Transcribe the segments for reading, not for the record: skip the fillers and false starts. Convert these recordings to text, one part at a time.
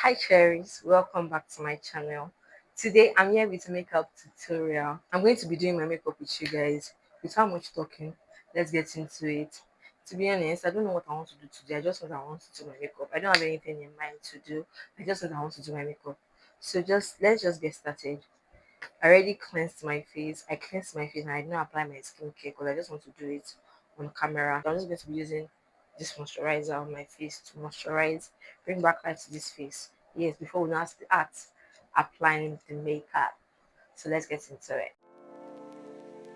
Hi cherries, welcome back to my channel. Today I'm here with a makeup tutorial. I'm going to be doing my makeup with you guys. Without much talking, let's get into it. To be honest, I don't know what I want to do today. I just know that I want to do my makeup. I don't have anything in mind to do. I just know that I want to do my makeup. So let's just get started. I already cleansed my face. I cleansed my face and I didn't apply my skincare because I just want to do it on camera. I'm just going to be using this moisturizer on my face to moisturize, bring back light to this face. Yes, before we now start applying the makeup. So let's get into it.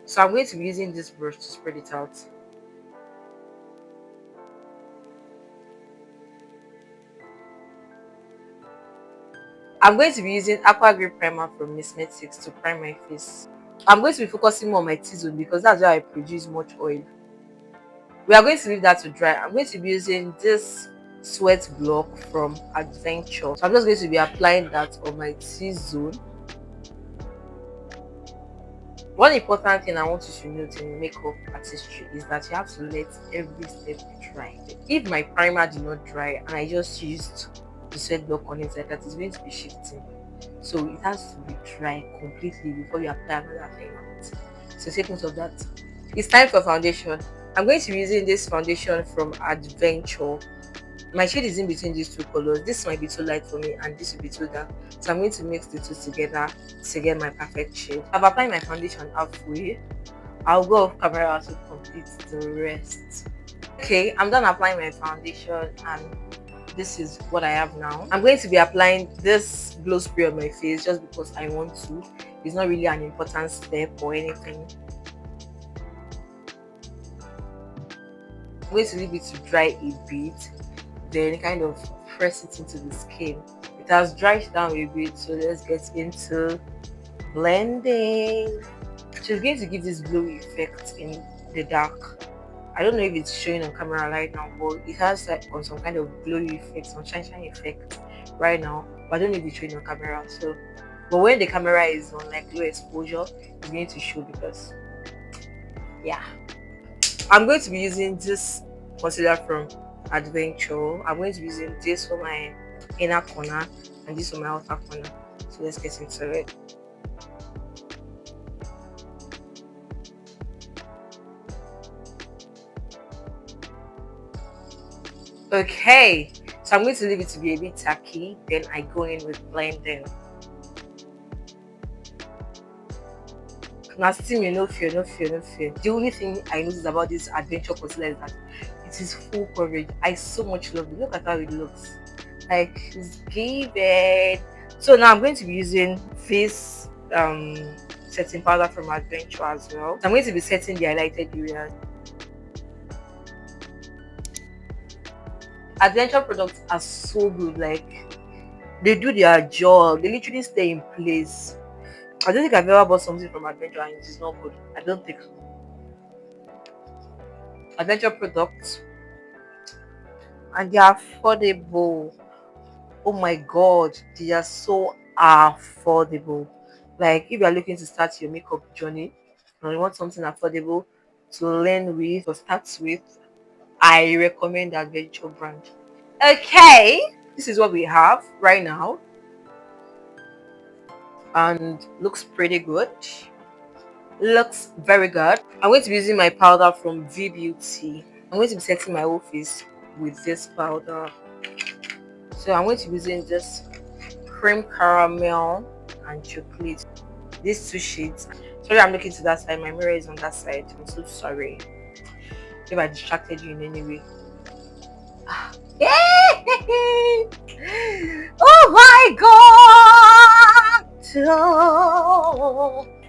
So I'm going to be using this brush to spread it out. I'm going to be using Aqua Grey Primer from Miss Cosmetics to prime my face. I'm going to be focusing more on my T-zone because that's where I produce much oil. We are going to leave that to dry. I'm going to be using this sweat block from Adventure. So I'm just going to be applying that on my T-zone. One important thing I want you to note in makeup artistry is that you have to let every step dry. If my primer did not dry and I just used the sweat block on it like that, it's going to be shifting. So it has to be dry completely before you apply another thing on it. So take note of that. It's time for foundation. I'm going to be using this foundation from Adventure. My shade is in between these two colors. This might be too light for me and this will be too dark. So I'm going to mix the two together to get my perfect shade. I've applied my foundation halfway. I'll go off camera to complete the rest. Okay, I'm done applying my foundation and this is what I have now. I'm going to be applying this glow spray on my face just because I want to. It's not really an important step or anything. I'm going to leave it to dry a bit, then kind of press it into the skin. It has dried down a bit, so let's get into blending. She's going to give this glowy effect in the dark. I don't know if it's showing on camera right now, but it has like on some kind of glowy effect, some shine effect right now. But I don't know if it's showing on camera. So, but when the camera is on like low exposure, it's going to show because yeah. I'm going to be using this concealer from Adventure. I'm going to be using this for my inner corner and this for my outer corner. So let's get into it. Okay, so I'm going to leave it to be a bit tacky, then I go in with blending. Now still no fear. The only thing I notice about this Adventure concealer is that it is full coverage. I so much love it. Look at how it looks. Like it's given. So now I'm going to be using this setting powder from Adventure as well. So I'm going to be setting the highlighted areas. Adventure products are so good, like they do their job, they literally stay in place. I don't think I've ever bought something from Adventure and it is not good. I don't think. Adventure products and they are affordable. Oh my god, they are so affordable. Like if you are looking to start your makeup journey and you want something affordable to learn with or start with, I recommend Adventure brand. Okay, this is what we have right now and looks pretty good. Looks very good. I'm going to be using my powder from V Beauty. I'm going to be setting my whole face with this powder. So I'm going to be using this cream caramel and chocolate. These two shades. Sorry, I'm looking to that side. My mirror is on that side. I'm so sorry if I distracted you in any way. Oh my god!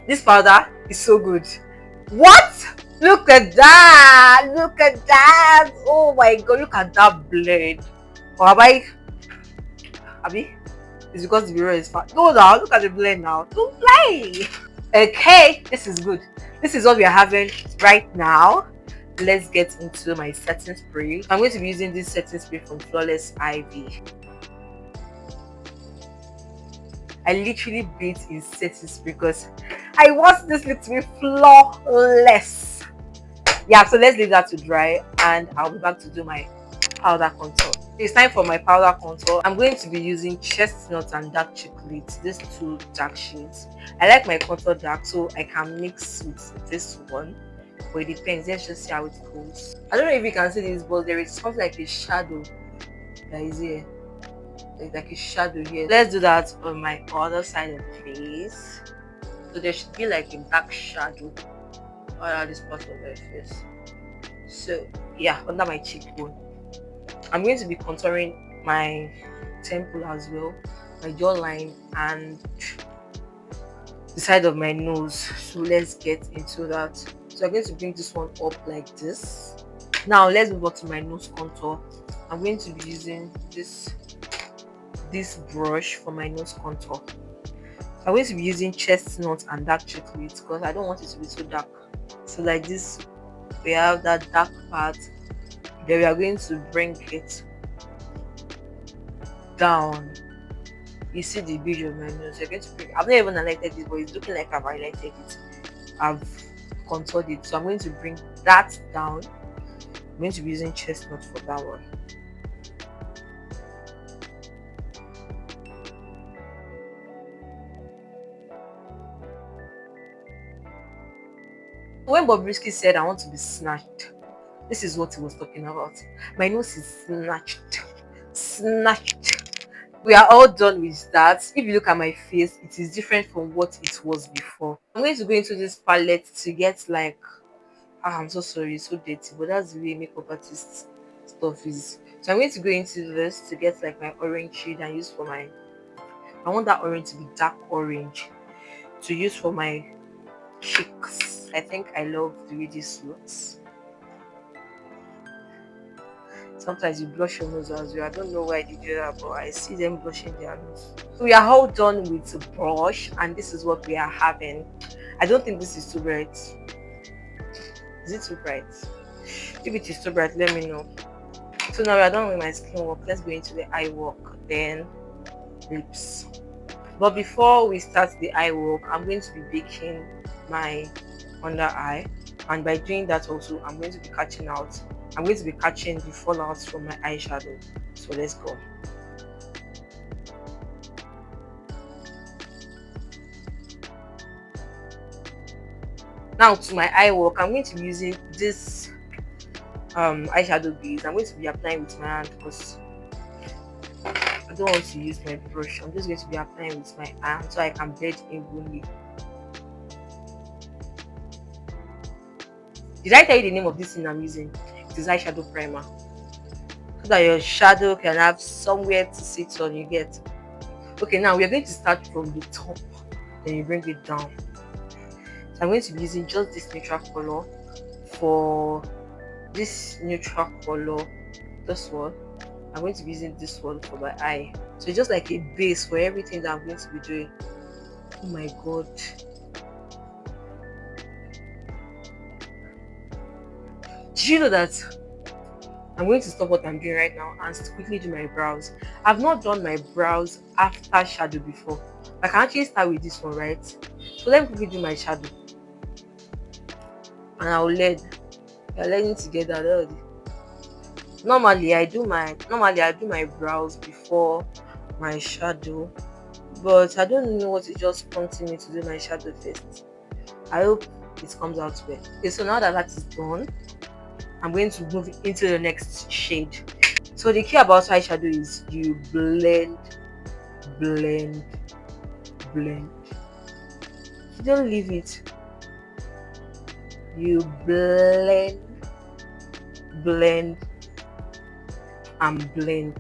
This powder is so good. What? Look at that! Look at that! Oh my god! Look at that blade. Or have I? Abby? It's because the mirror is fat. No, now look at the blend now. Don't play. Okay, this is good. This is what we are having right now. Let's get into my setting spray. I'm going to be using this setting spray from Flawless Ivy. I literally beat in setting spray because I want this look to be flawless. Yeah, so let's leave that to dry and I'll be back to do my powder contour. It's time for my powder contour. I'm going to be using chestnut and dark chocolate, these two dark shades. I like my contour dark, so I can mix with this one, but it depends. Let's just see how it goes. I don't know if you can see this, but there is something like a shadow that is here. There's like a shadow here. Let's do that on my other side of the face. So there should be like a dark shadow around this part of my face. So yeah, under my cheekbone. I'm going to be contouring my temple as well, my jawline, and the side of my nose. So let's get into that. So I'm going to bring this one up like this. Now let's move on to my nose contour. I'm going to be using this brush for my nose contour. So I'm going to be using chestnut and dark chocolate because I don't want it to be so dark. So like this, we have that dark part. Then we are going to bring it down. You see the bridge of my nose. You're going to bring. I've not even highlighted it, but it's looking like I've highlighted it. I've contoured it. So I'm going to bring that down. I'm going to be using chestnut for that one. When Bobrisky said I want to be snatched, this is what he was talking about. My nose is snatched. Snatched. We are all done with that. If you look at my face, it is different from what it was before. I'm going to go into this palette to get like I'm so sorry, it's so dirty, but that's the way makeup artist stuff is. So I'm going to go into this to get like my orange shade and use for my I want that orange to be dark orange to use for my cheeks. I think I love the way this looks. Sometimes you blush your nose as well. I don't know why they do that, but I see them blushing their nose. So we are all done with the brush, and this is what we are having. I don't think this is too bright. Is it too bright? If it is too bright, let me know. So now we are done with my skin work. Let's go into the eye work, then lips. But before we start the eye work, I'm going to be baking my under eye, and by doing that also I'm going to be catching the fallouts from my eyeshadow. So let's go. Now to my eye work, I'm going to be using this eyeshadow base. I'm going to be applying with my hand because I don't want to use my brush. I'm just going to be applying with my hand so I can blend evenly. Did I tell you the name of this thing I'm using? It is eyeshadow primer. So that your shadow can have somewhere to sit on, you get. Okay, now we are going to start from the top, then you bring it down. So I'm going to be using just this neutral color for this neutral color. This one. I'm going to be using this one for my eye. So it's just like a base for everything that I'm going to be doing. Oh my god. Did you know that I'm going to stop what I'm doing right now and quickly do my brows? I've not done my brows after shadow before. I can actually start with this one, right? So let me quickly do my shadow. And I'll learn. We're learning together already. Normally I do my brows before my shadow, but I don't know what it just prompted me to do my shadow first. I hope it comes out well. Okay, so now that that is done, I'm going to move into the next shade. So the key about eyeshadow is you blend, blend, blend. You don't leave it. You blend, blend, and blend.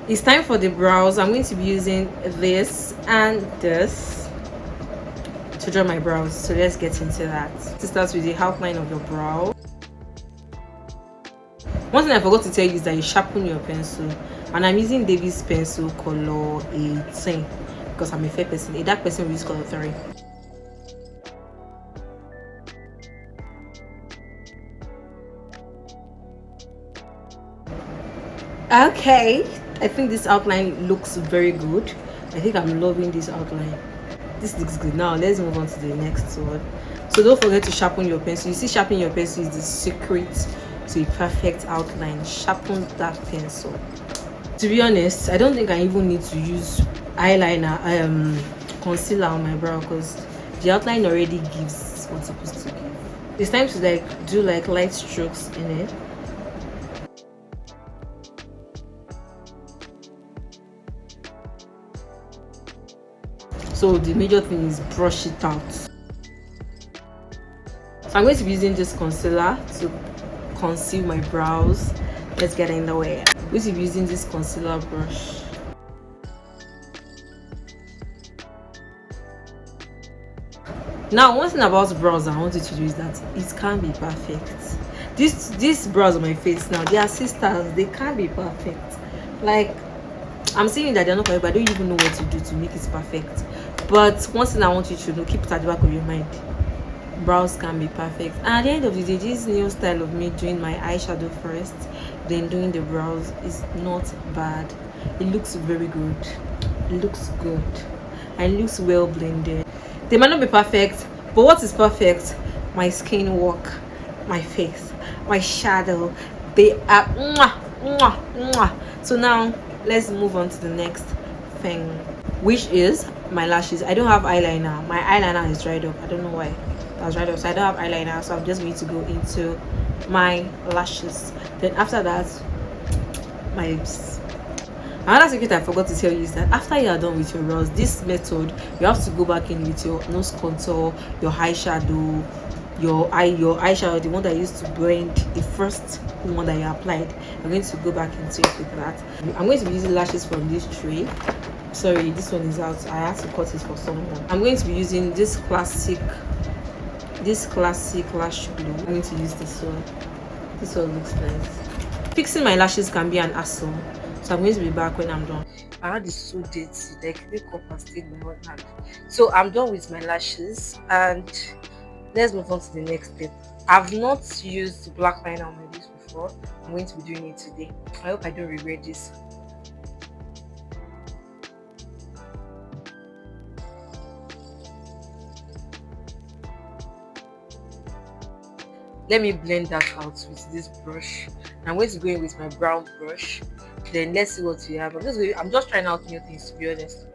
It's time for the brows. I'm going to be using this and this to draw my brows. So let's get into that. To start with the outline of your brow. One thing I forgot to tell you is that you sharpen your pencil, and I'm using David's pencil color 18 because I'm a fair person. A dark person will use color 3. Okay, I think this outline looks very good. I think I'm loving this outline. This looks good. Now let's move on to the next one. So don't forget to sharpen your pencil. You see, sharpening your pencil is the secret to a perfect outline. Sharpen that pencil. To be honest, I don't think I even need to use eyeliner, concealer on my brow because the outline already gives what's supposed to give. It's time to like do like light strokes in it. So the major thing is brush it out. So I'm going to be using this concealer to conceal my brows. Let's get in the way. I'm going to be using this concealer brush. Now, one thing about brows I want you to do is that it can't be perfect. These brows on my face now, they are sisters. They can't be perfect. Like, I'm saying that they're not perfect, but I don't even know what to do to make it perfect. But one thing I want you to know, keep it at the back of your mind. Brows can be perfect. And at the end of the day, this new style of me doing my eyeshadow first, then doing the brows is not bad. It looks very good. It looks good. And it looks well blended. They might not be perfect, but what is perfect? My skin work, my face, my shadow. They are mwah, mwah, mwah. So now let's move on to the next thing, which is my lashes. I don't have eyeliner. My eyeliner is dried up. I don't know why that's dried up. So I don't have eyeliner. So I'm just going to go into my lashes. Then after that, my lips. Another secret I forgot to tell you is that after you are done with your brows, this method you have to go back in with your nose contour, your eyeshadow, your eyeshadow, the one that used to blend the first one that you applied. I'm going to go back into it with that. I'm going to be using lashes from this tray. Sorry, this one is out. I had to cut it for someone. I'm going to be using this classic lash glue. I'm going to use this one. This one looks nice. Fixing my lashes can be an hassle, so I'm going to be back when I'm done. My hand is so dirty, like wake up and stain my own hand. So I'm done with my lashes, and let's move on to the next step. I've not used black liner on my lips before. I'm going to be doing it today. I hope I don't regret this. Let me blend that out with this brush. I'm going to go in with my brown brush. Then let's see what we have. I'm just trying out new things, to be honest.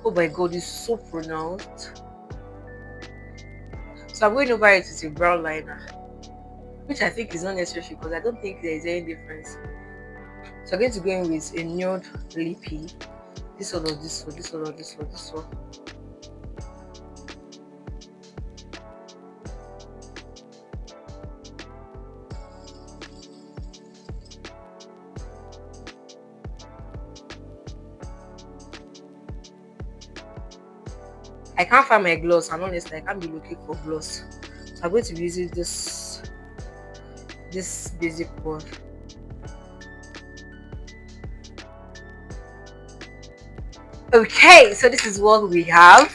Oh my god, it's so pronounced. So I'm going over it with a brown liner, which I think is not necessary because I don't think there is any difference. So I'm going to go in with a nude lippy. This one or this one, this one or this one, this one. I can't find my gloss, and honestly, I can't be looking for gloss. So I'm going to be using this basic one. Okay, so this is what we have.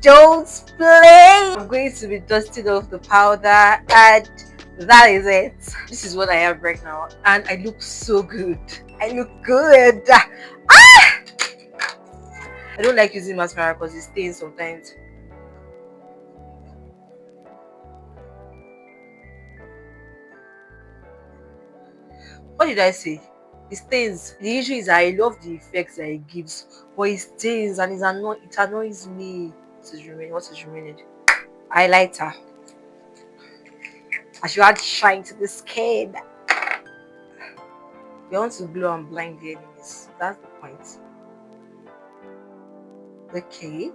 Don't play. I'm going to be dusting off the powder, and that is it. This is what I have right now, and I look so good. I look good. I don't like using mascara because it stains sometimes. What did I say? It stains. The issue is I love the effects that it gives, but it stains and it annoys me. What is remaining? What is remaining? Highlighter. I should add shine to the skin. You want to glow and blind the enemies. That's the point. Okay.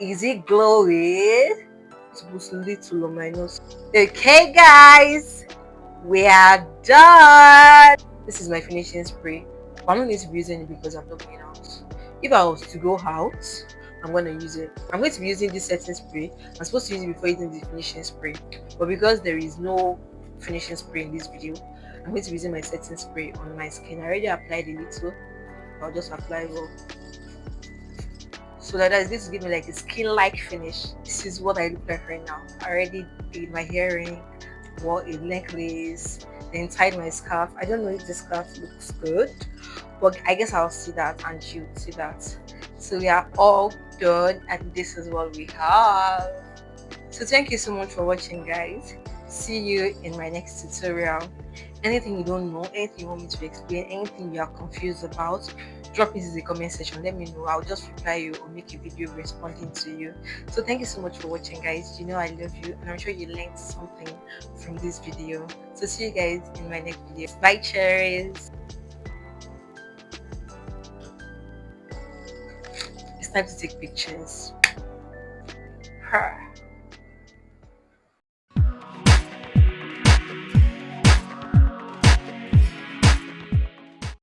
Is it glowing? It's supposed to little on my nose. Okay, guys, we are done. This is my finishing spray. But I'm not going to be using it because I'm not going out. If I was to go out, I'm going to use it. I'm going to be using this setting spray. I'm supposed to use it before using the finishing spray. But because there is no finishing spray in this video, I'm going to be using my setting spray on my skin. I already applied a little. I'll just apply more. So that is going to give me like a skin-like finish. This is what I look like right now. I already did my earring, wore a necklace, then tied my scarf. I don't know if the scarf looks good, but I guess I'll see that and she'll see that. So we are all done, and this is what we have. So thank you so much for watching, guys. See you in my next tutorial. Anything you don't know, anything you want me to explain, anything you are confused about, drop it in the comment section. Let me know. I'll just reply you or make a video responding to you. So thank you so much for watching, guys. You know I love you, and I'm sure you learned something from this video. So see you guys in my next video. Bye, cherries. It's time to take pictures.